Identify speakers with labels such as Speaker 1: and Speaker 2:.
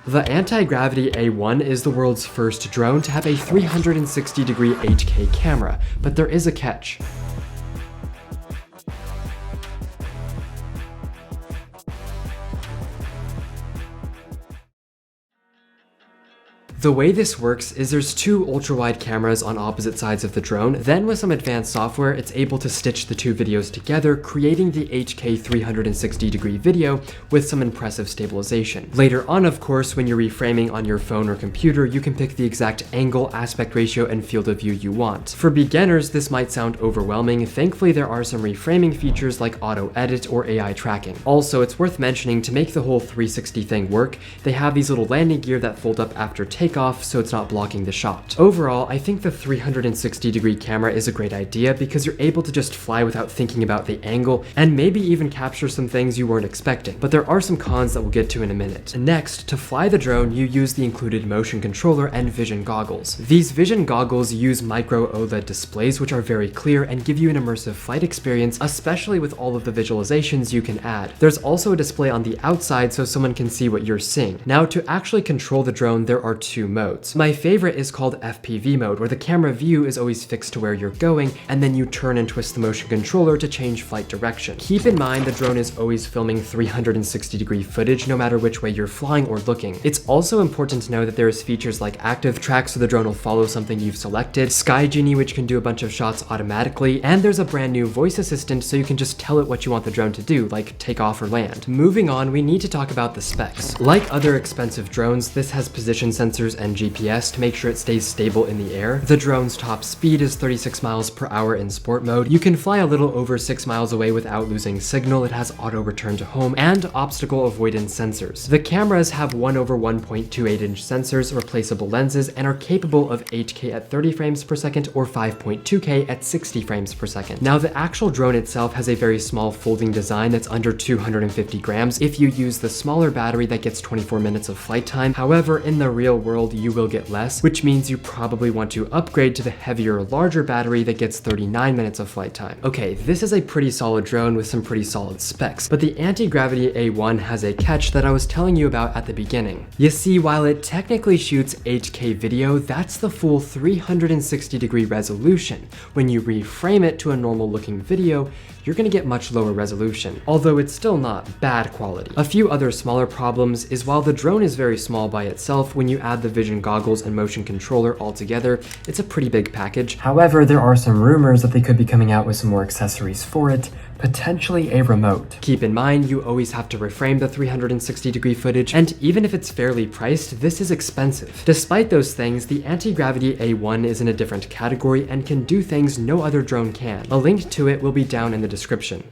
Speaker 1: The Antigravity A1 is the world's first drone to have a 360-degree 8K camera, but there is a catch. The way this works is there's two ultra-wide cameras on opposite sides of the drone, then with some advanced software, it's able to stitch the two videos together, creating the 8K 360-degree video with some impressive stabilization. Later on, of course, when you're reframing on your phone or computer, you can pick the exact angle, aspect ratio, and field of view you want. For beginners, this might sound overwhelming. Thankfully, there are some reframing features like auto edit or AI tracking. Also, it's worth mentioning, to make the whole 360 thing work, they have these little landing gear that fold up after takeoff, so it's not blocking the shot. Overall, I think the 360-degree camera is a great idea because you're able to just fly without thinking about the angle and maybe even capture some things you weren't expecting. But there are some cons that we'll get to in a minute. Next, to fly the drone, you use the included motion controller and vision goggles. These vision goggles use micro OLED displays, which are very clear and give you an immersive flight experience, especially with all of the visualizations you can add. There's also a display on the outside so someone can see what you're seeing. Now, to actually control the drone, there are two modes. My favorite is called FPV mode, where the camera view is always fixed to where you're going, and then you turn and twist the motion controller to change flight direction. Keep in mind the drone is always filming 360-degree footage no matter which way you're flying or looking. It's also important to know that there's features like active track, so the drone will follow something you've selected, Sky Genie, which can do a bunch of shots automatically, and there's a brand new voice assistant so you can just tell it what you want the drone to do, like take off or land. Moving on, we need to talk about the specs. Like other expensive drones, this has position sensors and GPS to make sure it stays stable in the air. The drone's top speed is 36 miles per hour in sport mode. You can fly a little over 6 miles away without losing signal. It has auto return to home and obstacle avoidance sensors. The cameras have 1/1.28-inch sensors, replaceable lenses, and are capable of 8K at 30 frames per second or 5.2K at 60 frames per second. Now, the actual drone itself has a very small folding design that's under 250 grams if you use the smaller battery that gets 24 minutes of flight time. However, in the real world, you will get less, which means you probably want to upgrade to the heavier, larger battery that gets 39 minutes of flight time. Okay, this is a pretty solid drone with some pretty solid specs, but the Antigravity A1 has a catch that I was telling you about at the beginning. You see, while it technically shoots 8K video, that's the full 360-degree resolution. When you reframe it to a normal looking video, you're gonna get much lower resolution, although it's still not bad quality. A few other smaller problems is while the drone is very small by itself, when you add the vision goggles and motion controller all together, it's a pretty big package. However, there are some rumors that they could be coming out with some more accessories for it, potentially a remote. Keep in mind, you always have to reframe the 360-degree footage, and even if it's fairly priced, this is expensive. Despite those things, the Antigravity A1 is in a different category and can do things no other drone can. A link to it will be down in the description.